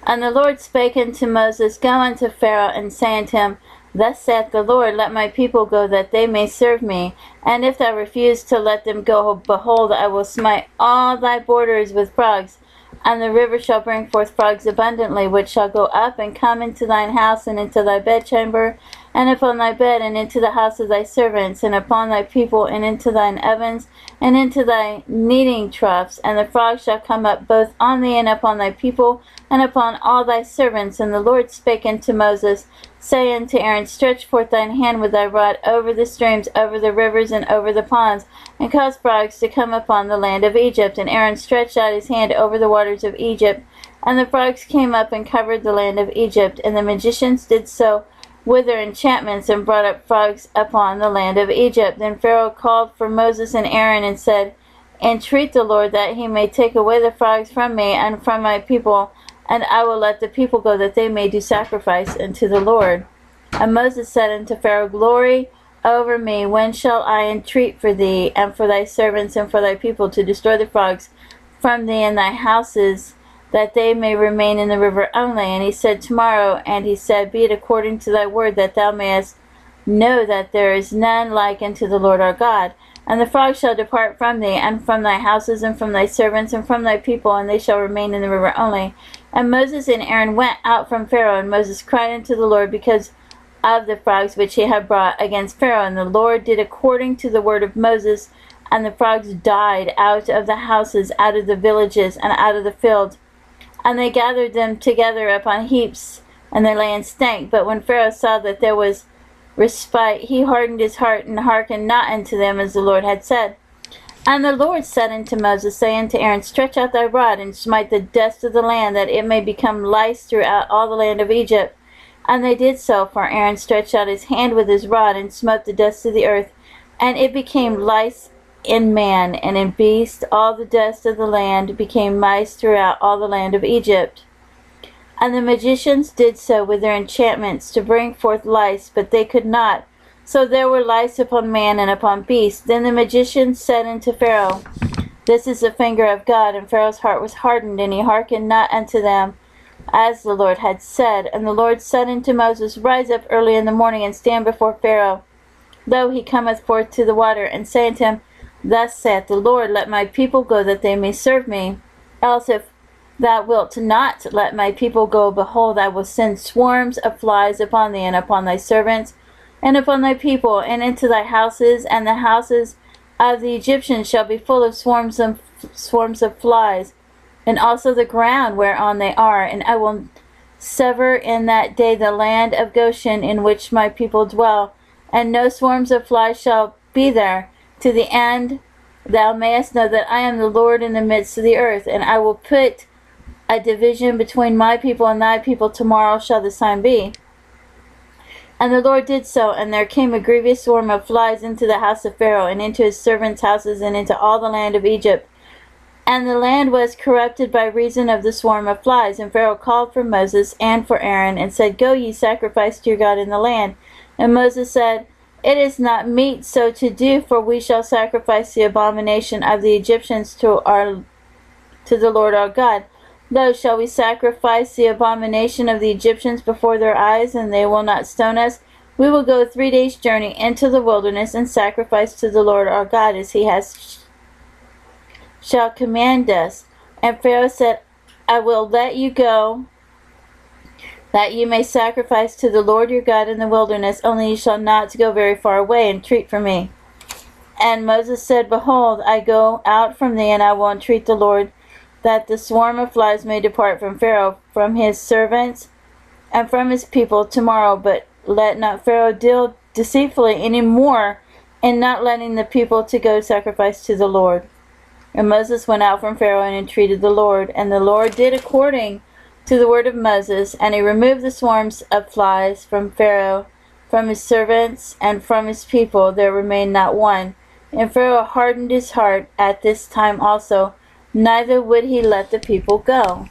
And the Lord spake unto Moses, Go unto Pharaoh, and say unto him, Thus saith the Lord, Let my people go, that they may serve me. And if thou refuse to let them go, behold, I will smite all thy borders with frogs. And the river shall bring forth frogs abundantly, which shall go up and come into thine house, and into thy bedchamber, and upon thy bed, and into the house of thy servants, and upon thy people, and into thine ovens, and into thy kneading troughs. And the frogs shall come up both on thee, and upon thy people, and upon all thy servants. And the Lord spake unto Moses, saying unto Aaron, Stretch forth thine hand with thy rod over the streams, over the rivers, and over the ponds, and cause frogs to come upon the land of Egypt. And Aaron stretched out his hand over the waters of Egypt, and the frogs came up and covered the land of Egypt. And the magicians did so with their enchantments, and brought up frogs upon the land of Egypt. Then Pharaoh called for Moses and Aaron, and said, Entreat the Lord that he may take away the frogs from me and from my people, and I will let the people go, that they may do sacrifice unto the Lord. And Moses said unto Pharaoh, Glory over me, when shall I entreat for thee, and for thy servants, and for thy people, to destroy the frogs from thee and thy houses, that they may remain in the river only? And he said, Tomorrow. And he said, Be it according to thy word, that thou mayest know that there is none like unto the Lord our God. And the frogs shall depart from thee, and from thy houses, and from thy servants, and from thy people, and they shall remain in the river only. And Moses and Aaron went out from Pharaoh, and Moses cried unto the Lord because of the frogs which he had brought against Pharaoh. And the Lord did according to the word of Moses, and the frogs died out of the houses, out of the villages, and out of the fields. And they gathered them together upon heaps, and they lay and stank. But when Pharaoh saw that there was respite, he hardened his heart, and hearkened not unto them, as the Lord had said. And the Lord said unto Moses, Say unto Aaron, Stretch out thy rod, and smite the dust of the land, that it may become lice throughout all the land of Egypt. And they did so, for Aaron stretched out his hand with his rod, and smote the dust of the earth, and it became lice in man and in beast. All the dust of the land became mice throughout all the land of Egypt. And the magicians did so with their enchantments, to bring forth lice, but they could not. So there were lice upon man and upon beast. Then the magicians said unto Pharaoh, This is the finger of God. And Pharaoh's heart was hardened, and he hearkened not unto them, as the Lord had said. And the Lord said unto Moses, Rise up early in the morning, and stand before Pharaoh, lo, he cometh forth to the water, and say unto him, Thus saith the Lord, Let my people go, that they may serve me. Else if thou wilt not let my people go, behold, I will send swarms of flies upon thee, and upon thy servants, and upon thy people, and into thy houses, and the houses of the Egyptians shall be full of swarms of flies, and also the ground whereon they are. And I will sever in that day the land of Goshen, in which my people dwell, and no swarms of flies shall be there, to the end thou mayest know that I am the Lord in the midst of the earth. And I will put a division between my people and thy people. Tomorrow shall the sign be. And the Lord did so, and there came a grievous swarm of flies into the house of Pharaoh, and into his servants' houses, and into all the land of Egypt. And the land was corrupted by reason of the swarm of flies. And Pharaoh called for Moses and for Aaron, and said, Go ye, sacrifice to your God in the land. And Moses said, It is not meet so to do, for we shall sacrifice the abomination of the Egyptians to the Lord our God. Lo, shall we sacrifice the abomination of the Egyptians before their eyes, and they will not stone us? We will go 3 days' journey into the wilderness, and sacrifice to the Lord our God, as he shall command us. And Pharaoh said, I will let you go, that you may sacrifice to the Lord your God in the wilderness, only you shall not go very far away, and entreat for me. And Moses said, Behold, I go out from thee, and I will entreat the Lord, that the swarm of flies may depart from Pharaoh, from his servants, and from his people tomorrow. But let not Pharaoh deal deceitfully any more in not letting the people to go sacrifice to the Lord. And Moses went out from Pharaoh and entreated the Lord. And the Lord did according to the word of Moses, and he removed the swarms of flies from Pharaoh, from his servants, and from his people. There remained not one. And Pharaoh hardened his heart at this time also, neither would he let the people go.